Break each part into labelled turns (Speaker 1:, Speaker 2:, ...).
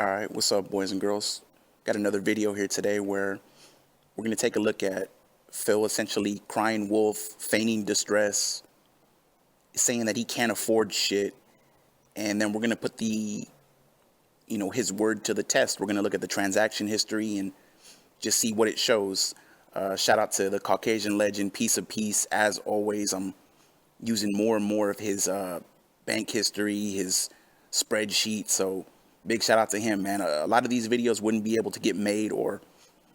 Speaker 1: Alright, what's up, boys and girls? Got another video here today where we're going to take a look at Phil essentially crying wolf, feigning distress, saying that he can't afford shit, and then we're going to put his word to the test. We're going to look at the transaction history and just see what it shows. Shout out to the Caucasian legend, Piece of Peace. As always, I'm using more and more of his bank history, his spreadsheet, so big shout out to him, man. A lot of these videos wouldn't be able to get made or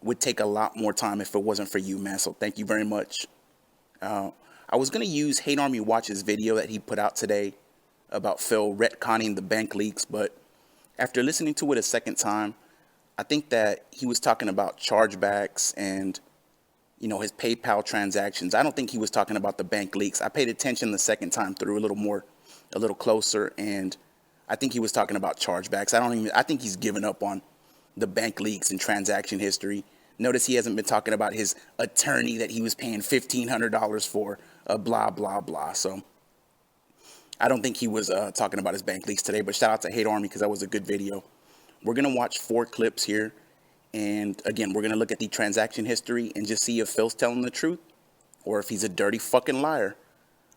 Speaker 1: would take a lot more time if it wasn't for you, man. So thank you very much. I was going to use Hate Army Watch's video that he put out today about Phil retconning the bank leaks, but after listening to it a second time, I think that he was talking about chargebacks and, his PayPal transactions. I don't think he was talking about the bank leaks. I paid attention the second time through a little closer, and I think he was talking about chargebacks. I think he's given up on the bank leaks and transaction history. Notice he hasn't been talking about his attorney that he was paying $1,500 for, blah, blah, blah. So I don't think he was talking about his bank leaks today, but shout out to Hate Army because that was a good video. We're going to watch 4 clips here. And again, we're going to look at the transaction history and just see if Phil's telling the truth or if he's a dirty fucking liar.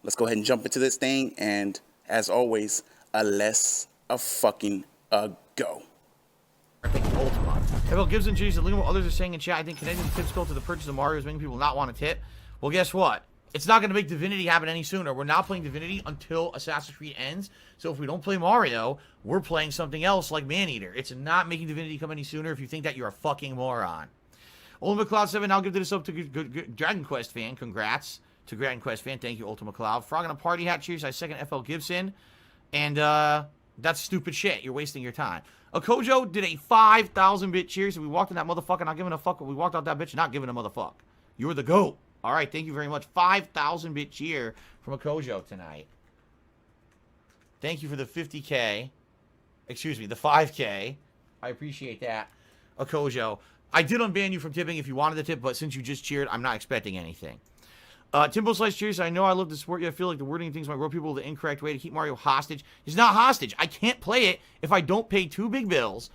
Speaker 1: Let's go ahead and jump into this thing. And as always, a fucking go.
Speaker 2: I think Ultima. Well, Gibson Jason, look at what others are saying in chat. I think connecting the tips goal to the purchase of Mario is making people not want to tip. Well, guess what? It's not going to make Divinity happen any sooner. We're not playing Divinity until Assassin's Creed ends. So if we don't play Mario, we're playing something else like Maneater. It's not making Divinity come any sooner. If you think that, you're a fucking moron. Ultima Cloud 7, I'll give this up to good Dragon Quest fan. Congrats to Dragon Quest fan. Thank you, Ultima Cloud. Frog on a party hat. Cheers. I second FL Gibson. And that's stupid shit. You're wasting your time. Akojo did a 5,000-bit cheers. So we walked in that motherfucker, not giving a fuck. We walked out that bitch, not giving a motherfuck. You're the GOAT. All right, thank you very much. 5,000-bit cheer from Akojo tonight. Thank you for the 50K. Excuse me, the 5K. I appreciate that, Akojo. I did unban you from tipping if you wanted to tip, but since you just cheered, I'm not expecting anything. Timbo Slice cheers. I know I love to support you. I feel like the wording things might rub people the incorrect way to keep Mario hostage. It's not hostage. I can't play it if I don't pay 2 big bills.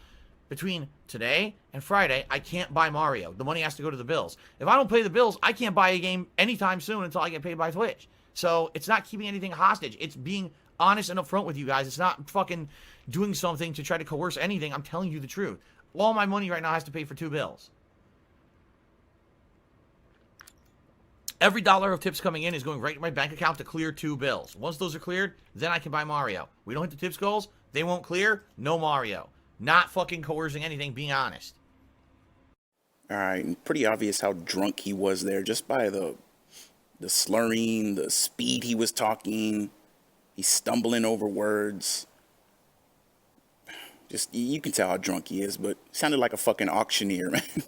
Speaker 2: Between today and Friday, I can't buy Mario. The money has to go to the bills. If I don't pay the bills, I can't buy a game anytime soon until I get paid by Twitch. So it's not keeping anything hostage. It's being honest and upfront with you guys. It's not fucking doing something to try to coerce anything. I'm telling you the truth. All my money right now has to pay for 2 bills. Every dollar of tips coming in is going right to my bank account to clear 2 bills. Once those are cleared, then I can buy Mario. We don't hit the tips goals, they won't clear, no Mario. Not fucking coercing anything, being honest.
Speaker 1: Alright, pretty obvious how drunk he was there just by the slurring, the speed he was talking. He's stumbling over words. Just, you can tell how drunk he is, but sounded like a fucking auctioneer, man.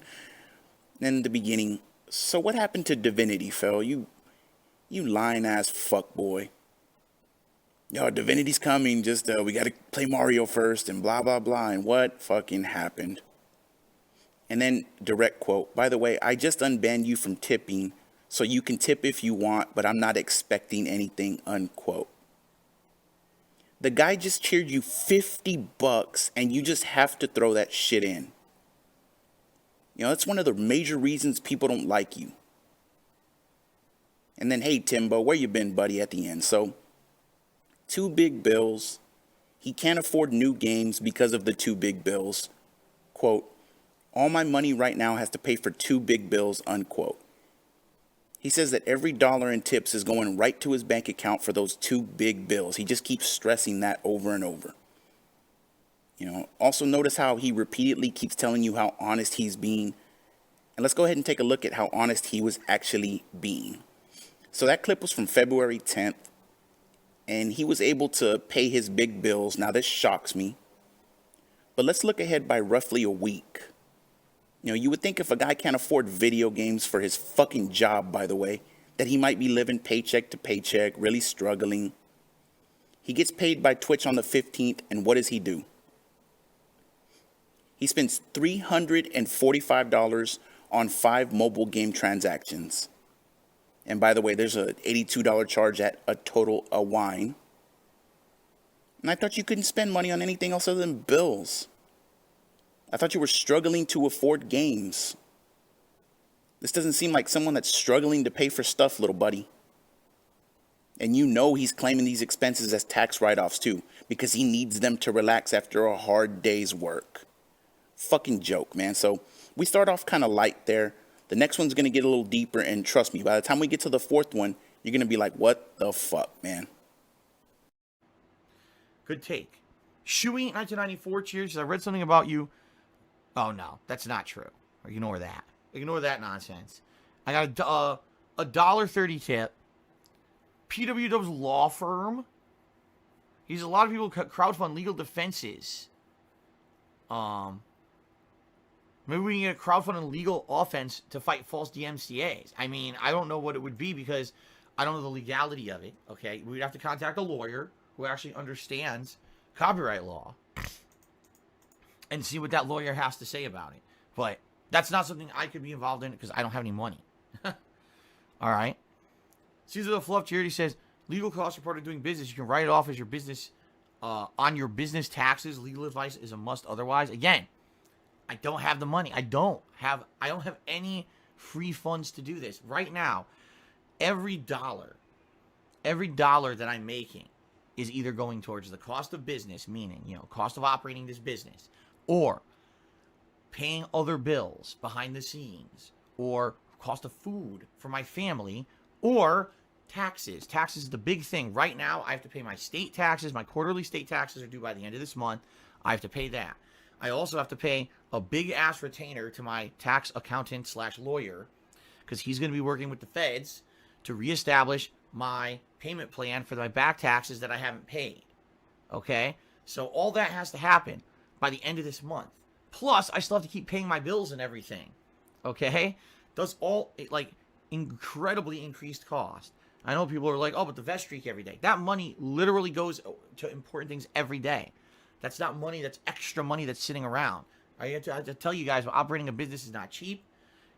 Speaker 1: In the beginning, so what happened to Divinity, Phil? You lying ass fuckboy. Yo, Divinity's coming, just, we gotta play Mario first, and blah, blah, blah, and what fucking happened? And then, direct quote, by the way, I just unbanned you from tipping, so you can tip if you want, but I'm not expecting anything, unquote. The guy just cheered you $50, and you just have to throw that shit in. That's one of the major reasons people don't like you. And then, hey, Timbo, where you been, buddy, at the end? So, 2 big bills. He can't afford new games because of the 2 big bills. Quote, all my money right now has to pay for 2 big bills, unquote. He says that every dollar in tips is going right to his bank account for those 2 big bills. He just keeps stressing that over and over. Also notice how he repeatedly keeps telling you how honest he's being. And let's go ahead and take a look at how honest he was actually being. So that clip was from February 10th. And he was able to pay his big bills. Now, this shocks me. But let's look ahead by roughly a week. You would think if a guy can't afford video games for his fucking job, by the way, that he might be living paycheck to paycheck, really struggling. He gets paid by Twitch on the 15th, and what does he do? He spends $345 on 5 mobile game transactions. And by the way, there's an $82 charge at a total of wine. And I thought you couldn't spend money on anything else other than bills. I thought you were struggling to afford games. This doesn't seem like someone that's struggling to pay for stuff, little buddy. And you know he's claiming these expenses as tax write-offs too, because he needs them to relax after a hard day's work. Fucking joke, man. So we start off kind of light there. The next one's going to get a little deeper, and trust me, by the time we get to the fourth one, you're going to be like, what the fuck, man?
Speaker 2: Good take. Shuey 1994 cheers. I read something about you. Oh no, that's not true. Ignore that. Ignore that nonsense. I got a $1.30 tip. PWW's law firm. He's a lot of people crowdfund legal defenses. Maybe we can get a crowdfunding legal offense to fight false DMCAs. I mean, I don't know what it would be because I don't know the legality of it. Okay, we'd have to contact a lawyer who actually understands copyright law and see what that lawyer has to say about it. But that's not something I could be involved in because I don't have any money. All right. Caesar the Fluff Charity says, legal costs are part of doing business. You can write it off as your business on your business taxes. Legal advice is a must otherwise. Again, I don't have the money. I don't have any free funds to do this. Right now, every dollar that I'm making is either going towards the cost of business, meaning, cost of operating this business, or paying other bills behind the scenes, or cost of food for my family, or taxes. Taxes is the big thing. Right now, I have to pay my state taxes. My quarterly state taxes are due by the end of this month. I have to pay that. I also have to pay a big-ass retainer to my tax accountant / lawyer because he's going to be working with the feds to reestablish my payment plan for my back taxes that I haven't paid. Okay? So all that has to happen by the end of this month. Plus, I still have to keep paying my bills and everything. Okay? That's all, incredibly increased cost. I know people are like, oh, but the vest streak every day. That money literally goes to important things every day. That's not money, that's extra money that's sitting around. I have to tell you guys, operating a business is not cheap,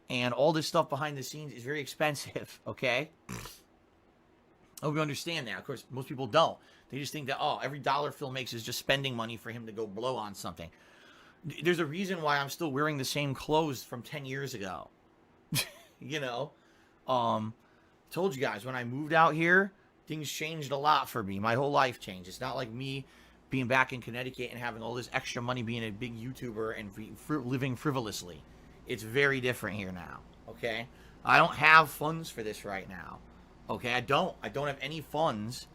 Speaker 2: and all this stuff behind the scenes is very expensive, okay? I hope you understand that. Of course, most people don't. They just think that, every dollar Phil makes is just spending money for him to go blow on something. There's a reason why I'm still wearing the same clothes from 10 years ago. Told you guys, when I moved out here, things changed a lot for me. My whole life changed. It's not like me being back in Connecticut and having all this extra money, being a big YouTuber and living frivolously. It's very different here now, okay? I don't have funds for this right now, okay? I don't have any funds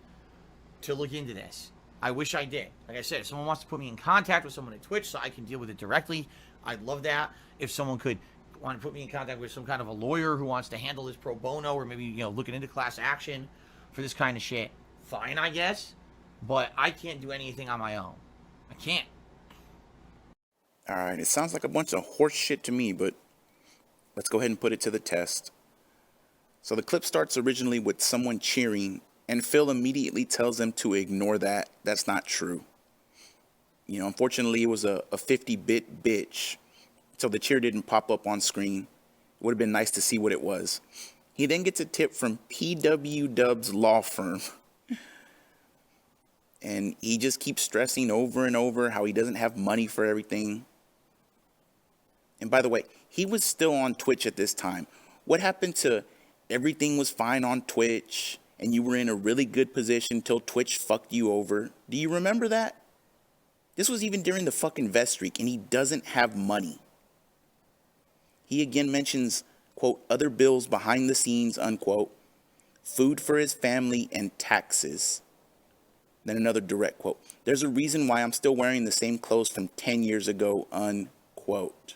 Speaker 2: to look into this. I wish I did. Like I said, if someone wants to put me in contact with someone at Twitch so I can deal with it directly, I'd love that. If someone could want to put me in contact with some kind of a lawyer who wants to handle this pro bono, or maybe, looking into class action for this kind of shit, fine, I guess. But I can't do anything on my own. I can't.
Speaker 1: All right, it sounds like a bunch of horse shit to me, but let's go ahead and put it to the test. So the clip starts originally with someone cheering, and Phil immediately tells them to ignore that. That's not true. Unfortunately, it was a 50-bit bitch, so the cheer didn't pop up on screen. It would have been nice to see what it was. He then gets a tip from PWW's law firm. And he just keeps stressing over and over how he doesn't have money for everything. And by the way, he was still on Twitch at this time. What happened to everything was fine on Twitch and you were in a really good position till Twitch fucked you over? Do you remember that? This was even during the fucking vest streak, and he doesn't have money. He again mentions, quote, other bills behind the scenes, unquote, food for his family, and taxes. Then another direct quote. There's a reason why I'm still wearing the same clothes from 10 years ago, unquote.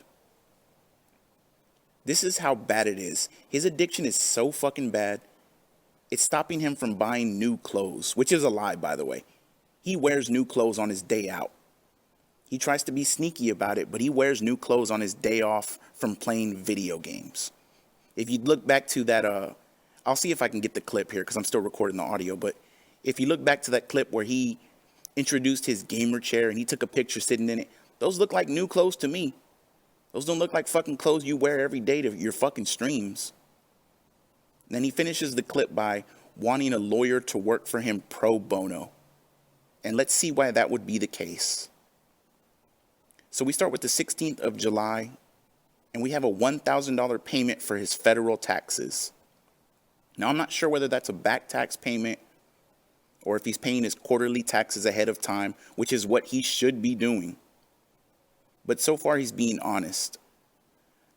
Speaker 1: This is how bad it is. His addiction is so fucking bad, it's stopping him from buying new clothes, which is a lie, by the way. He wears new clothes on his day out. He tries to be sneaky about it, but he wears new clothes on his day off from playing video games. If you look back to that, I'll see if I can get the clip here because I'm still recording the audio, but if you look back to that clip where he introduced his gamer chair and he took a picture sitting in it, those look like new clothes to me. Those don't look like fucking clothes you wear every day to your fucking streams. And then he finishes the clip by wanting a lawyer to work for him pro bono. And let's see why that would be the case. So we start with the 16th of July, and we have a $1,000 payment for his federal taxes. Now, I'm not sure whether that's a back tax payment or if he's paying his quarterly taxes ahead of time, which is what he should be doing. But so far, he's being honest.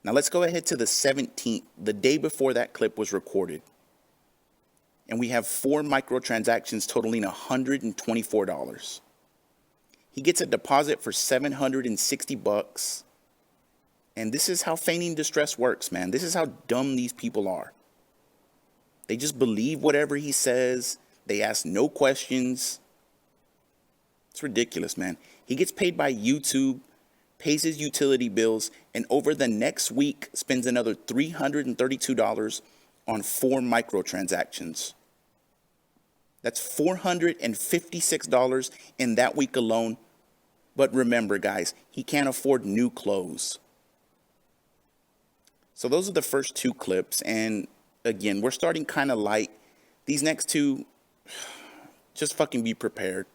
Speaker 1: Now, let's go ahead to the 17th, the day before that clip was recorded. And we have 4 microtransactions totaling $124. He gets a deposit for $760. And this is how feigning distress works, man. This is how dumb these people are. They just believe whatever he says. They ask no questions. It's ridiculous, man. He gets paid by YouTube, pays his utility bills, and over the next week spends another $332 on 4 microtransactions. That's $456 in that week alone. But remember, guys, he can't afford new clothes. So those are the first 2 clips. And again, we're starting kind of light. These next 2, just fucking be prepared.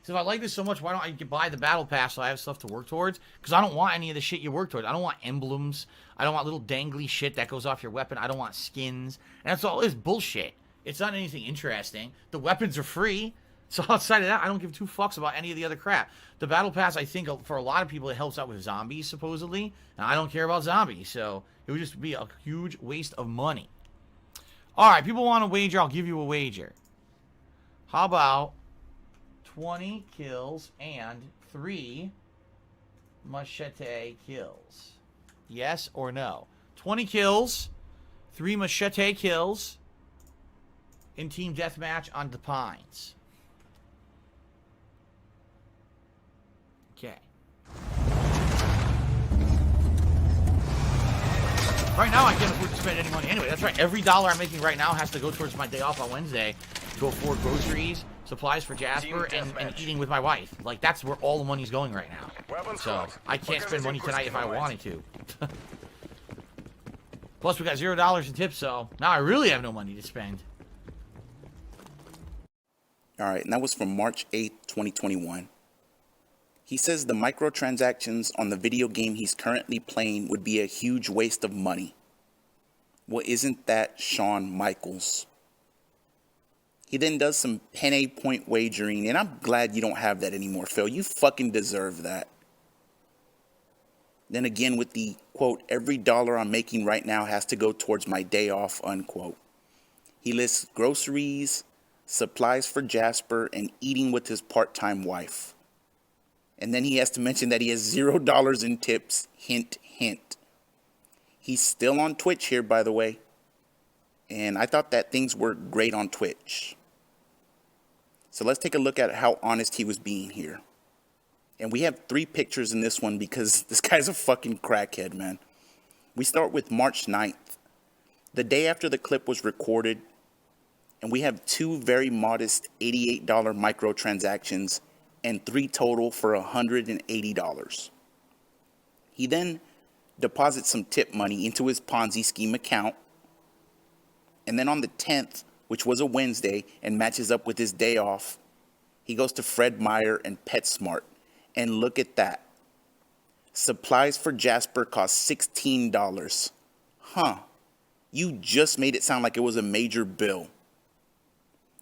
Speaker 2: So if I like this so much, why don't I buy the battle pass so I have stuff to work towards? Because I don't want any of the shit you work towards. I don't want emblems. I don't want little dangly shit that goes off your weapon. I don't want skins. And that's all this bullshit. It's not anything interesting. The weapons are free. So outside of that, I don't give 2 fucks about any of the other crap. The battle pass, I think, for a lot of people, it helps out with zombies, supposedly. And I don't care about zombies. So it would just be a huge waste of money. All right, people want a wager. I'll give you a wager. How about 20 kills and 3 machete kills? Yes or no? 20 kills, 3 machete kills in team deathmatch on the Pines. Okay. Right now, I can't afford to spend any money anyway. That's right. Every dollar I'm making right now has to go towards my day off on Wednesday to afford groceries, supplies for Jasper, and eating with my wife. Like, that's where all the money's going right now. So, I can't spend money tonight if I wanted to. Plus, we got $0 in tips, so now I really have no money to spend.
Speaker 1: All right, and that was from March 8th, 2021. He says the microtransactions on the video game he's currently playing would be a huge waste of money. Well, isn't that Shawn Michaels? He then does some penny point wagering, and I'm glad you don't have that anymore, Phil. You fucking deserve that. Then again with the, quote, every dollar I'm making right now has to go towards my day off, unquote. He lists groceries, supplies for Jasper, and eating with his part-time wife. And then he has to mention that he has $0 in tips. Hint, hint. He's still on Twitch here, by the way. And I thought that things were great on Twitch. So let's take a look at how honest he was being here. And we have 3 pictures in this one because this guy's a fucking crackhead, man. We start with March 9th, the day after the clip was recorded. And we have 2 very modest $88 microtransactions and 3 total for $180. He then deposits some tip money into his Ponzi scheme account. And then on the 10th, which was a Wednesday and matches up with his day off, he goes to Fred Meyer and PetSmart. And look at that. Supplies for Jasper cost $16. Huh. You just made it sound like it was a major bill.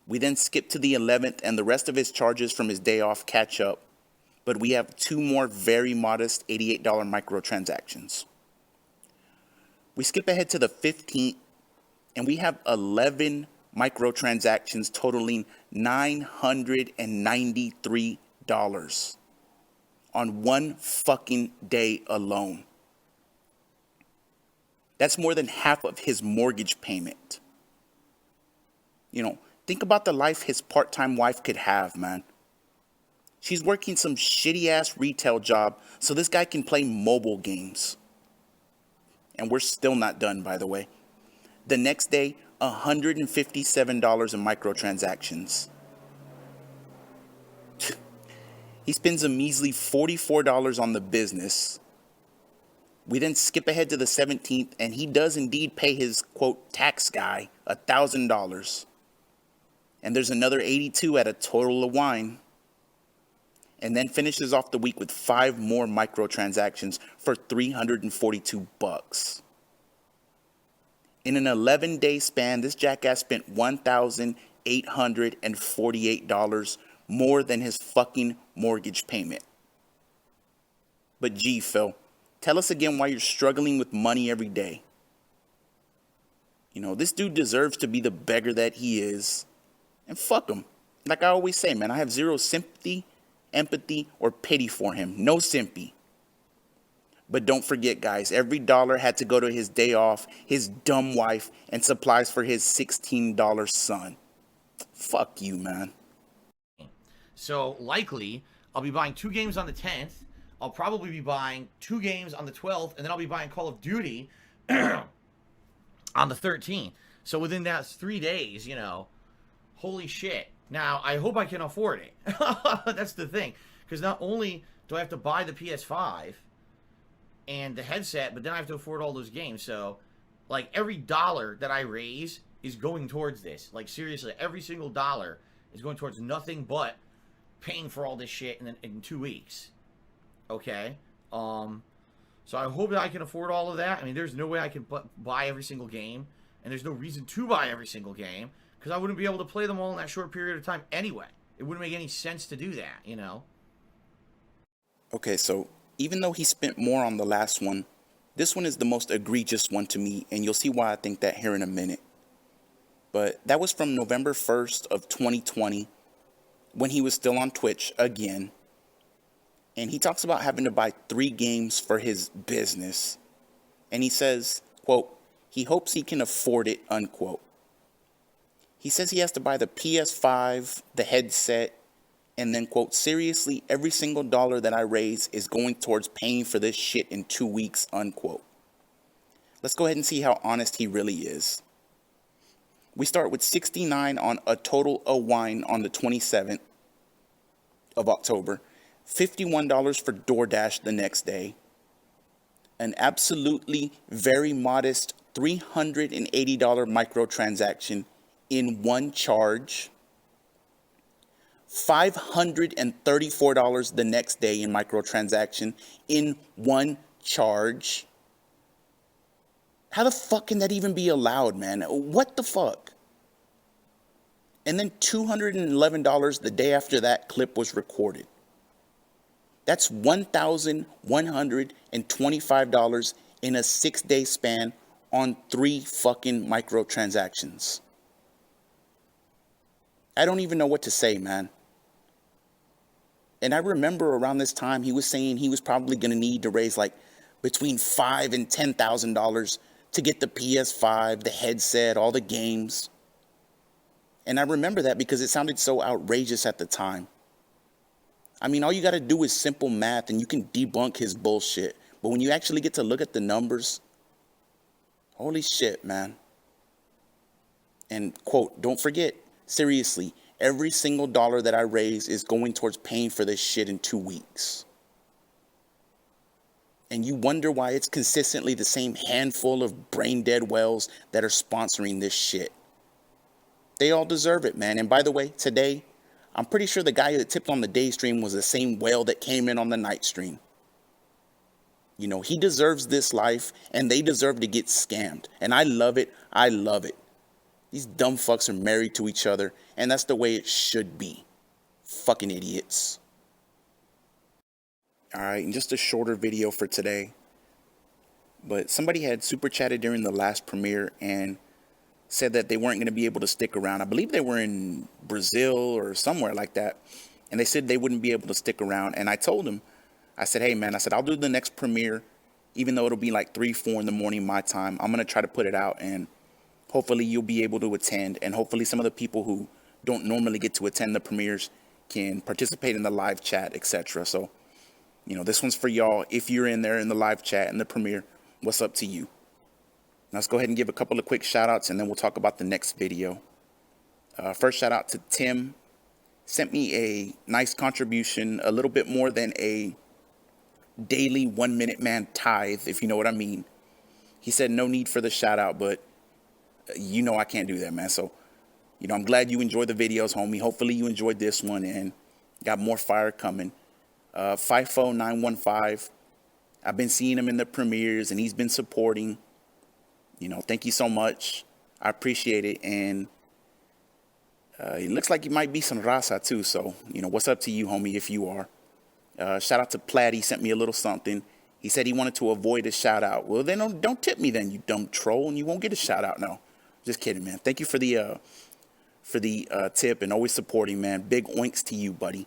Speaker 1: We then skip to the 11th and the rest of his charges from his day off catch up. But we have 2 more very modest $88 microtransactions. We skip ahead to the 15th and we have 11 microtransactions totaling $993 on one fucking day alone. That's more than half of his mortgage payment. You know, think about the life his part-time wife could have, man. She's working some shitty-ass retail job so this guy can play mobile games. And we're still not done, by the way. The next day, $157 in microtransactions. He spends a measly $44 on the business. We then skip ahead to the 17th, and he does indeed pay his, quote, tax guy $1,000. And there's another 82 at a total of wine. and then finishes off the week with 5 more microtransactions for $342. In an 11-day span, this jackass spent $1,848 more than his fucking mortgage payment. But gee, Phil, tell us again why you're struggling with money every day. You know, this dude deserves to be the beggar that he is. And fuck him. Like I always say, man, I have zero sympathy, empathy, or pity for him. No sympathy. But don't forget, guys, every dollar had to go to his day off, his dumb wife, and supplies for his $16 son. Fuck you, man.
Speaker 2: So likely, I'll be buying 2 games on the 10th. I'll probably be buying 2 games on the 12th, and then I'll be buying Call of Duty on the 13th. So within that 3 days, you know, holy shit. Now, I hope I can afford it. That's the thing. Because not only do I have to buy the PS5 and the headset, but then I have to afford all those games. So, like, every dollar that I raise is going towards this. Like, seriously, every single dollar is going towards nothing but paying for all this shit in 2 weeks. Okay? So I hope that I can afford all of that. I mean, there's no way I can buy every single game, and there's no reason to buy every single game, because I wouldn't be able to play them all in that short period of time anyway. It wouldn't make any sense to do that, you know?
Speaker 1: Okay, so even though he spent more on the last one, this one is the most egregious one to me, and you'll see why I think that here in a minute. But that was from November 1st of 2020, when he was still on Twitch again. And he talks about having to buy 3 games for his business. And he says, quote, he hopes he can afford it, unquote. He says he has to buy the PS5, the headset, and then, quote, seriously, every single dollar that I raise is going towards paying for this shit in 2 weeks, unquote. Let's go ahead and see how honest he really is. We start with $69 on a total of wine on the 27th of October, $51 for DoorDash the next day, an absolutely very modest $380 microtransaction in one charge, $534 the next day in microtransaction in one charge. How the fuck can that even be allowed, man? What the fuck? And then $211 the day after that clip was recorded. That's $1,125 in a 6-day span on 3 fucking microtransactions. I don't even know what to say, man. And I remember around this time he was saying he was probably going to need to raise like between $5,000 and $10,000 to get the PS5, the headset, all the games. And I remember that because it sounded so outrageous at the time. I mean, all you got to do is simple math and you can debunk his bullshit. But when you actually get to look at the numbers, holy shit, man. And quote, don't forget, seriously, every single dollar that I raise is going towards paying for this shit in 2 weeks. And you wonder why it's consistently the same handful of brain dead whales that are sponsoring this shit. They all deserve it, man. And by the way, today, I'm pretty sure the guy that tipped on the day stream was the same whale that came in on the night stream. You know, he deserves this life, and they deserve to get scammed. And I love it. I love it. These dumb fucks are married to each other, and that's the way it should be. Fucking idiots. Alright, and just a shorter video for today. But somebody had super chatted during the last premiere and said that they weren't going to be able to stick around. I believe they were in Brazil or somewhere like that. And they said they wouldn't be able to stick around. And I told them, I said, hey man, I said, I'll do the next premiere, even though it'll be like 3, 4 in the morning my time. I'm going to try to put it out, and hopefully you'll be able to attend. And hopefully some of the people who don't normally get to attend the premieres can participate in the live chat, etc. So, you know, this one's for y'all. If you're in there in the live chat and the premiere, what's up to you? Now let's go ahead and give a couple of quick shout outs, and then we'll talk about the next video. First shout out to Tim. Sent me a nice contribution, a little bit more than a daily 1 minute man tithe, if you know what I mean. He said no need for the shout out, but you know I can't do that, man. So, you know, I'm glad you enjoyed the videos, homie. Hopefully you enjoyed this one and got more fire coming. FIFO915. I've been seeing him in the premieres, and he's been supporting. You know, thank you so much. I appreciate it. And it looks like you might be some raza too. So, you know, what's up to you, homie, if you are. Shout out to Platt. He sent me a little something. He said he wanted to avoid a shout out. Well, then don't tip me then, you dumb troll, and you won't get a shout out. No, just kidding, man. Thank you for the tip and always supporting, man. Big oinks to you, buddy.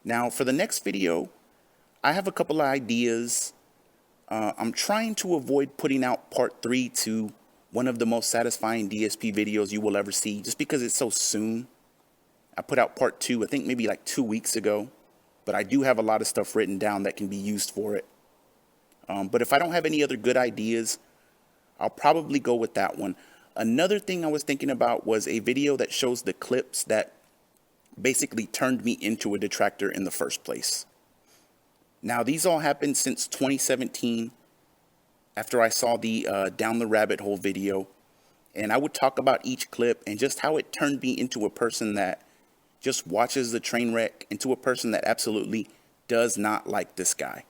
Speaker 1: Now, for the next video, I have a couple of ideas. I'm trying to avoid putting out part 3 to one of the most satisfying DSP videos you will ever see, just because it's so soon. I put out part 2, I think maybe like 2 weeks ago, but I do have a lot of stuff written down that can be used for it. But if I don't have any other good ideas, I'll probably go with that one. Another thing I was thinking about was a video that shows the clips that basically turned me into a detractor in the first place. Now, these all happened since 2017, after I saw the Down the Rabbit Hole video. And I would talk about each clip and just how it turned me into a person that just watches the train wreck, into a person that absolutely does not like this guy.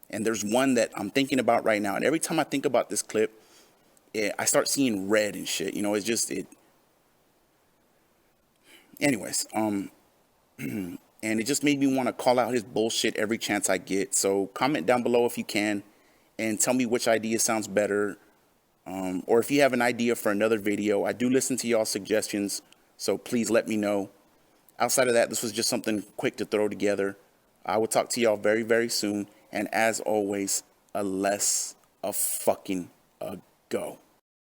Speaker 1: And there's one that I'm thinking about right now. And every time I think about this clip, I start seeing red and shit. You know, it's just, anyways, and it just made me want to call out his bullshit every chance I get. So comment down below if you can and tell me which idea sounds better. Or if you have an idea for another video. I do listen to y'all's suggestions, so please let me know. Outside of that, this was just something quick to throw together. I will talk to y'all very, very soon. And as always, a less a fucking a go.